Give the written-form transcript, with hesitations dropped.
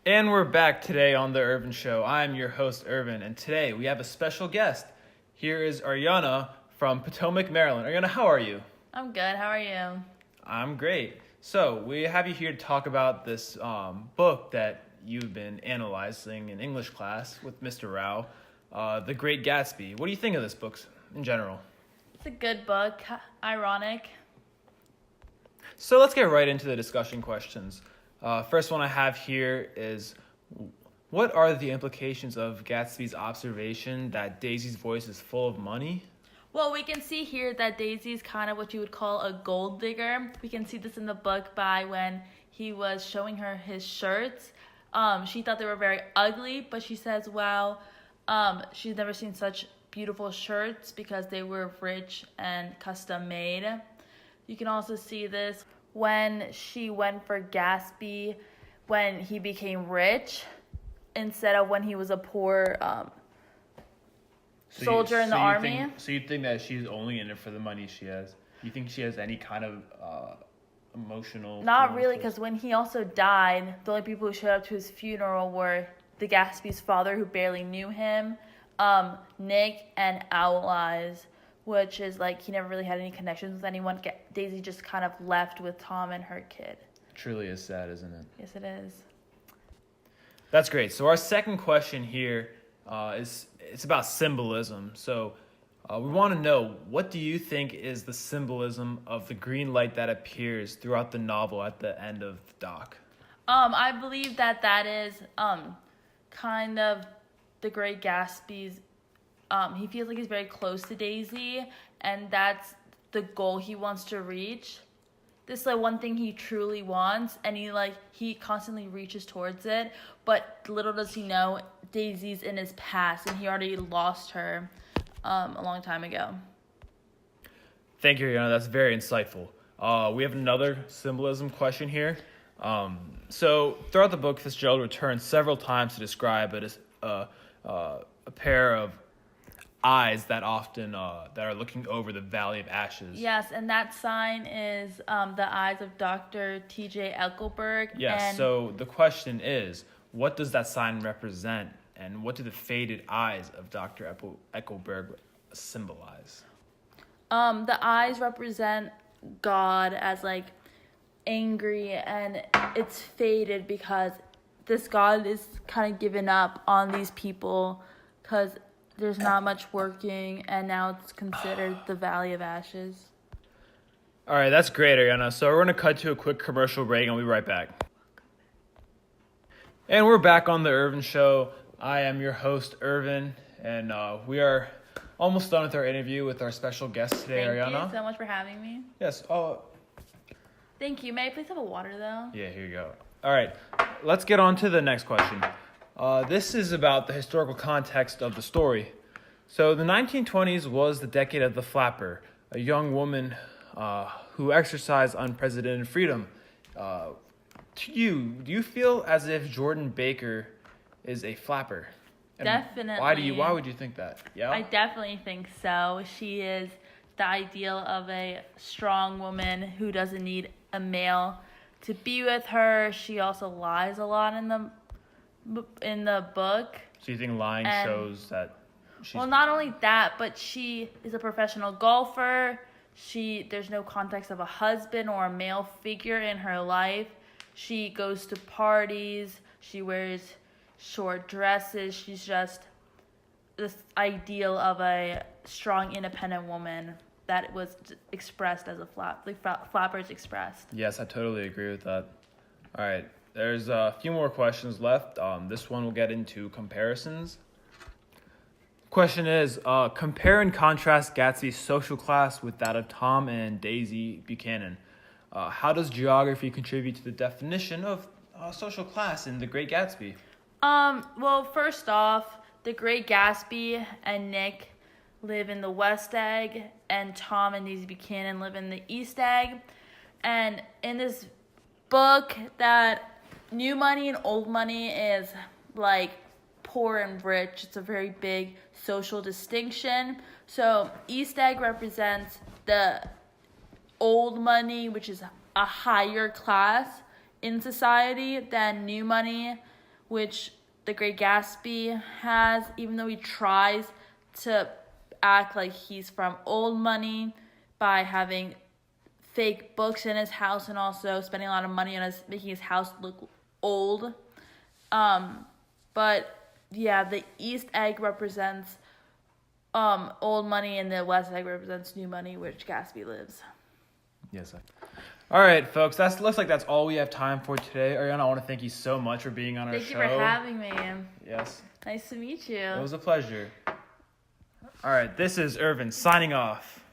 And we're back today on The Irvin Show. I'm your host, Irvin, and today we have a special guest. Here is Ariana from Potomac, Maryland. Ariana, how are you? I'm good. How are you? I'm great. So, we have you here to talk about this book that you've been analyzing in English class with Mr. Rao, The Great Gatsby. What do you think of this book in general? It's a good book. Ironic. So, let's get right into the discussion questions. First one I have here is, what are the implications of Gatsby's observation that Daisy's voice is full of money? Well, we can see here that Daisy's kind of what you would call a gold digger. We can see this in the book by when he was showing her his shirts. She thought they were very ugly, but she says, wow, she's never seen such beautiful shirts because they were rich and custom made. You can also see this when she went for Gatsby when he became rich instead of when he was a poor soldier in the army. So you think that she's only in it for the money she has? You think she has any kind of emotional... Not really, because when he also died, the only people who showed up to his funeral were the Gatsby's father, who barely knew him, Nick, and Owl Eyes, which is like he never really had any connections with anyone. Daisy just kind of left with Tom and her kid. Truly is sad, isn't it? Yes, it is. That's great. So our second question here it's about symbolism. So we want to know, what do you think is the symbolism of the green light that appears throughout the novel at the end of the doc? I believe that is kind of the Great Gatsby's. He feels like he's very close to Daisy, and that's the goal he wants to reach. This is like one thing he truly wants, and he constantly reaches towards it. But little does he know, Daisy's in his past, and he already lost her a long time ago. Thank you, Rihanna. That's very insightful. We have another symbolism question here. So throughout the book, Fitzgerald returns several times to describe it as a pair of eyes that often that are looking over the Valley of Ashes. Yes, and that sign is the eyes of Dr. T.J. Eckelberg. Yes, so the question is, what does that sign represent, and what do the faded eyes of Dr. Eckelberg symbolize? The eyes represent God as like angry, and it's faded because this God is kind of given up on these people because there's not much working, and now it's considered the Valley of Ashes. All right, that's great, Ariana. So we're going to cut to a quick commercial break, and we'll be right back. And we're back on The Irvin Show. I am your host, Irvin, and we are almost done with our interview with our special guest today, Ariana. Thank you so much for having me. Yes. Thank you. May I please have a water, though? Yeah, here you go. All right, let's get on to the next question. This is about the historical context of the story. So the 1920s was the decade of the flapper, a young woman who exercised unprecedented freedom. To you, do you feel as if Jordan Baker is a flapper? And definitely. Why would you think that? Yeah, I definitely think so. She is the ideal of a strong woman who doesn't need a male to be with her. She also lies a lot in the book. So you think lying shows that she's... Well, not only that, but she is a professional golfer. There's no context of a husband or a male figure in her life. She goes to parties. She wears short dresses. She's just this ideal of a strong, independent woman that was expressed as flappers expressed. Yes, I totally agree with that. All right. There's a few more questions left. This one will get into comparisons. Question is, compare and contrast Gatsby's social class with that of Tom and Daisy Buchanan. How does geography contribute to the definition of social class in The Great Gatsby? Well, first off, The Great Gatsby and Nick live in the West Egg, and Tom and Daisy Buchanan live in the East Egg. And in this book, that new money and old money is like poor and rich. It's a very big social distinction. So East Egg represents the old money, which is a higher class in society, than new money, which the Great Gatsby has, even though he tries to act like he's from old money by having fake books in his house and also spending a lot of money on making his house look old. But yeah, the East egg represents old money and the West egg represents new money, which Gatsby lives. Yes, sir. All right, folks. Looks like that's all we have time for today. Ariana, I want to thank you so much for being on our show. Thank you for having me. Yes. Nice to meet you. It was a pleasure. All right, this is Irvin signing off.